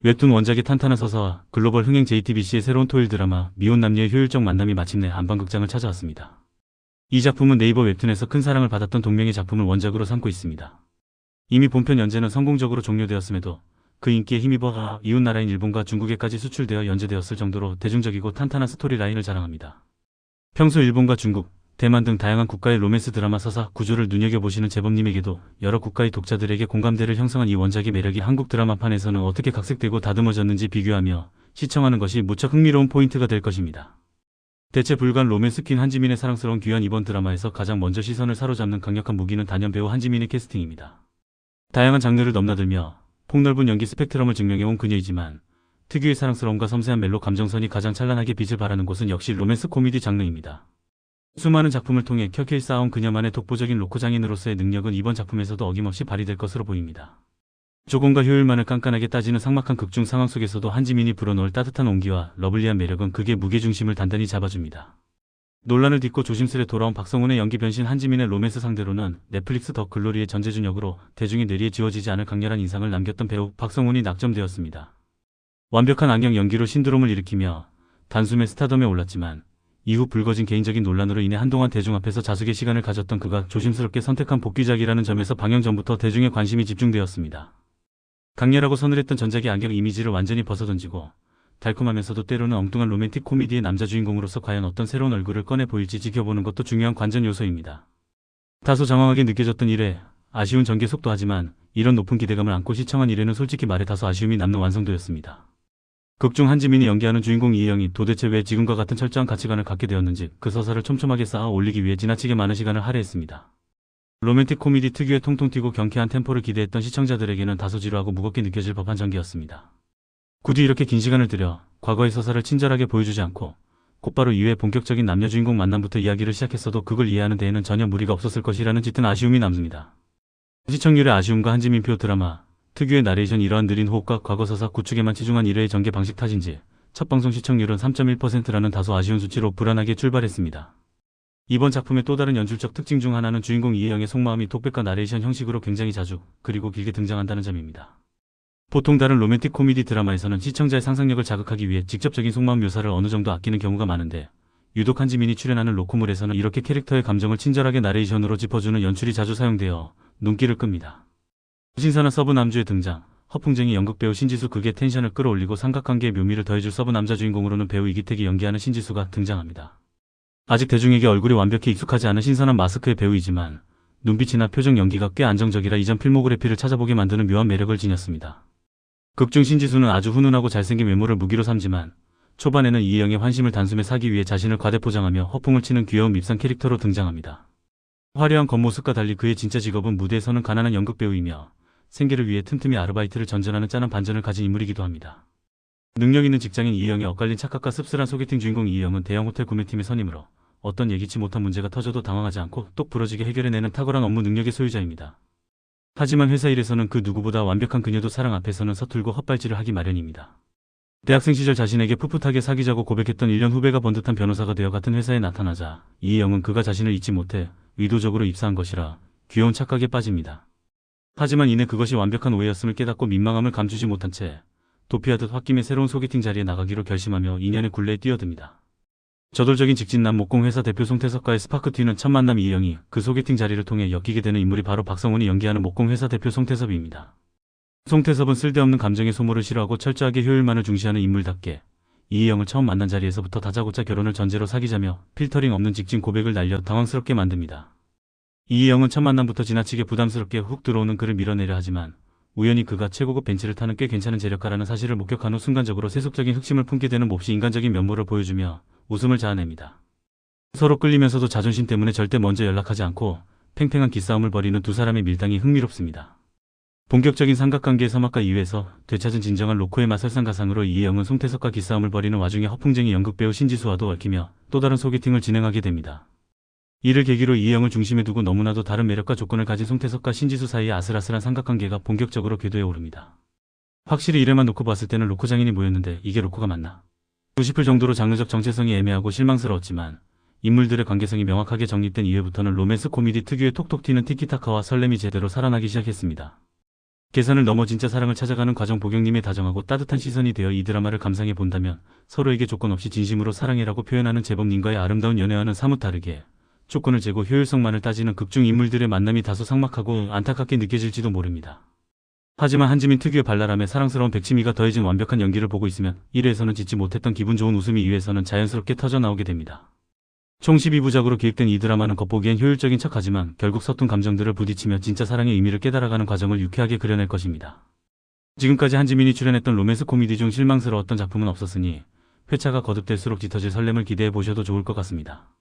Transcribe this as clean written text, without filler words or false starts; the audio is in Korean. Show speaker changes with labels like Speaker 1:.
Speaker 1: 웹툰 원작의 탄탄한 서사와 글로벌 흥행 JTBC의 새로운 토일 드라마 미혼 남녀의 효율적 만남이 마침내 안방극장을 찾아왔습니다. 이 작품은 네이버 웹툰에서 큰 사랑을 받았던 동명의 작품을 원작으로 삼고 있습니다. 이미 본편 연재는 성공적으로 종료되었음에도 그 인기에 힘입어 이웃나라인 일본과 중국에까지 수출되어 연재되었을 정도로 대중적이고 탄탄한 스토리라인을 자랑합니다. 평소 일본과 중국, 대만 등 다양한 국가의 로맨스 드라마 서사 구조를 눈여겨보시는 제법님에게도 여러 국가의 독자들에게 공감대를 형성한 이 원작의 매력이 한국 드라마판에서는 어떻게 각색되고 다듬어졌는지 비교하며 시청하는 것이 무척 흥미로운 포인트가 될 것입니다. 대체 불가한 로맨스 퀸 한지민의 사랑스러운 귀환. 이번 드라마에서 가장 먼저 시선을 사로잡는 강력한 무기는 단연 배우 한지민의 캐스팅입니다. 다양한 장르를 넘나들며 폭넓은 연기 스펙트럼을 증명해온 그녀이지만 특유의 사랑스러움과 섬세한 멜로 감정선이 가장 찬란하게 빛을 발하는 곳은 역시 로맨스 코미디 장르입니다. 수많은 작품을 통해 켜켜이 쌓아온 그녀만의 독보적인 로코 장인으로서의 능력은 이번 작품에서도 어김없이 발휘될 것으로 보입니다. 조건과 효율만을 깐깐하게 따지는 삭막한 극중 상황 속에서도 한지민이 불어넣을 따뜻한 온기와 러블리한 매력은 극의 무게중심을 단단히 잡아줍니다. 논란을 딛고 조심스레 돌아온 박성훈의 연기 변신. 한지민의 로맨스 상대로는 넷플릭스 더 글로리의 전재준 역으로 대중의 뇌리에 지워지지 않을 강렬한 인상을 남겼던 배우 박성훈이 낙점되었습니다. 완벽한 악역 연기로 신드롬을 일으키며 단숨에 스타덤에 올랐지만 이후 불거진 개인적인 논란으로 인해 한동안 대중 앞에서 자숙의 시간을 가졌던 그가 조심스럽게 선택한 복귀작이라는 점에서 방영 전부터 대중의 관심이 집중되었습니다. 강렬하고 서늘했던 전작의 악역 이미지를 완전히 벗어던지고 달콤하면서도 때로는 엉뚱한 로맨틱 코미디의 남자 주인공으로서 과연 어떤 새로운 얼굴을 꺼내 보일지 지켜보는 것도 중요한 관전 요소입니다. 다소 장황하게 느껴졌던 1회, 아쉬운 전개 속도. 하지만 이런 높은 기대감을 안고 시청한 1회는 솔직히 말해 다소 아쉬움이 남는 완성도였습니다. 극중 한지민이 연기하는 주인공 이혜영이 도대체 왜 지금과 같은 철저한 가치관을 갖게 되었는지 그 서사를 촘촘하게 쌓아 올리기 위해 지나치게 많은 시간을 할애했습니다. 로맨틱 코미디 특유의 통통 튀고 경쾌한 템포를 기대했던 시청자들에게는 다소 지루하고 무겁게 느껴질 법한 전개였습니다. 굳이 이렇게 긴 시간을 들여 과거의 서사를 친절하게 보여주지 않고 곧바로 2회 본격적인 남녀 주인공 만남부터 이야기를 시작했어도 그걸 이해하는 데에는 전혀 무리가 없었을 것이라는 짙은 아쉬움이 남습니다. 시청률의 아쉬움과 한지민표 드라마 특유의 나레이션, 이러한 느린 호흡과 과거 서사 구축에만 치중한 1회의 전개 방식 탓인지 첫 방송 시청률은 3.1%라는 다소 아쉬운 수치로 불안하게 출발했습니다. 이번 작품의 또 다른 연출적 특징 중 하나는 주인공 이혜영의 속마음이 독백과 나레이션 형식으로 굉장히 자주 그리고 길게 등장한다는 점입니다. 보통 다른 로맨틱 코미디 드라마에서는 시청자의 상상력을 자극하기 위해 직접적인 속마음 묘사를 어느 정도 아끼는 경우가 많은데 유독 한지민이 출연하는 로코물에서는 이렇게 캐릭터의 감정을 친절하게 나레이션으로 짚어주는 연출이 자주 사용되어 눈길을 끕니다. 신선한 서브 남주의 등장, 허풍쟁이 연극배우 신지수. 극의 텐션을 끌어올리고 삼각관계의 묘미를 더해줄 서브 남자 주인공으로는 배우 이기택이 연기하는 신지수가 등장합니다. 아직 대중에게 얼굴이 완벽히 익숙하지 않은 신선한 마스크의 배우이지만 눈빛이나 표정 연기가 꽤 안정적이라 이전 필모그래피를 찾아보게 만드는 묘한 매력을 지녔습니다. 극중 신지수는 아주 훈훈하고 잘생긴 외모를 무기로 삼지만 초반에는 이혜영의 환심을 단숨에 사기 위해 자신을 과대포장하며 허풍을 치는 귀여운 밉상 캐릭터로 등장합니다. 화려한 겉모습과 달리 그의 진짜 직업은 무대에서는 가난한 연극배우이며 생계를 위해 틈틈이 아르바이트를 전전하는 짠한 반전을 가진 인물이기도 합니다. 능력 있는 직장인 이혜영의 엇갈린 착각과 씁쓸한 소개팅 주인공 이혜영은 대형 호텔 구매팀의 선임으로 어떤 예기치 못한 문제가 터져도 당황하지 않고 똑 부러지게 해결해내는 탁월한 업무 능력의 소유자입니다. 하지만 회사 일에서는 그 누구보다 완벽한 그녀도 사랑 앞에서는 서툴고 헛발질을 하기 마련입니다. 대학생 시절 자신에게 풋풋하게 사귀자고 고백했던 1년 후배가 번듯한 변호사가 되어 같은 회사에 나타나자 이혜영은 그가 자신을 잊지 못해 의도적으로 입사한 것이라 귀여운 착각에 빠집니다. 하지만 이내 그것이 완벽한 오해였음을 깨닫고 민망함을 감추지 못한 채 도피하듯 홧김에 새로운 소개팅 자리에 나가기로 결심하며 인연의 굴레에 뛰어듭니다. 저돌적인 직진남 목공 회사 대표 송태석과의 스파크 튀는 첫 만남. 이혜영이 그 소개팅 자리를 통해 엮이게 되는 인물이 바로 박성훈이 연기하는 목공 회사 대표 송태섭입니다. 송태섭은 쓸데없는 감정의 소모를 싫어하고 철저하게 효율만을 중시하는 인물답게 이혜영을 처음 만난 자리에서부터 다짜고짜 결혼을 전제로 사귀자며 필터링 없는 직진 고백을 날려 당황스럽게 만듭니다. 이혜영은 첫 만남부터 지나치게 부담스럽게 훅 들어오는 그를 밀어내려 하지만 우연히 그가 최고급 벤츠를 타는 꽤 괜찮은 재력가라는 사실을 목격한 후 순간적으로 세속적인 흑심을 품게 되는 몹시 인간적인 면모를 보여주며 웃음을 자아냅니다. 서로 끌리면서도 자존심 때문에 절대 먼저 연락하지 않고 팽팽한 기싸움을 벌이는 두 사람의 밀당이 흥미롭습니다. 본격적인 삼각관계의 서막과 이외에서 되찾은 진정한 로코의 맛 설상가상으로 이혜영은 송태석과 기싸움을 벌이는 와중에 허풍쟁이 연극배우 신지수와도 얽히며 또 다른 소개팅을 진행하게 됩니다. 이를 계기로 이혜영을 중심에 두고 너무나도 다른 매력과 조건을 가진 송태석과 신지수 사이의 아슬아슬한 삼각관계가 본격적으로 궤도에 오릅니다. 확실히 이래만 놓고 봤을 때는 로코 장인이 모였는데 이게 로코가 맞나 싶을 정도로 장르적 정체성이 애매하고 실망스러웠지만 인물들의 관계성이 명확하게 정립된 이후부터는 로맨스 코미디 특유의 톡톡 튀는 티키타카와 설렘이 제대로 살아나기 시작했습니다. 계산을 넘어 진짜 사랑을 찾아가는 과정 보경님의 다정하고 따뜻한 시선이 되어 이 드라마를 감상해 본다면 서로에게 조건 없이 진심으로 사랑해라고 표현하는 재범님과의 아름다운 연애와는 사뭇 다르게 조건을 재고 효율성만을 따지는 극중 인물들의 만남이 다소 삭막하고 안타깝게 느껴질지도 모릅니다. 하지만 한지민 특유의 발랄함에 사랑스러운 백치미가 더해진 완벽한 연기를 보고 있으면 1회에서는 짓지 못했던 기분 좋은 웃음이 2회에서는 자연스럽게 터져나오게 됩니다. 총 12부작으로 기획된 이 드라마는 겉보기엔 효율적인 척하지만 결국 서툰 감정들을 부딪히며 진짜 사랑의 의미를 깨달아가는 과정을 유쾌하게 그려낼 것입니다. 지금까지 한지민이 출연했던 로맨스 코미디 중 실망스러웠던 작품은 없었으니 회차가 거듭될수록 짙어질 설렘을 기대해 보셔도 좋을 것 같습니다.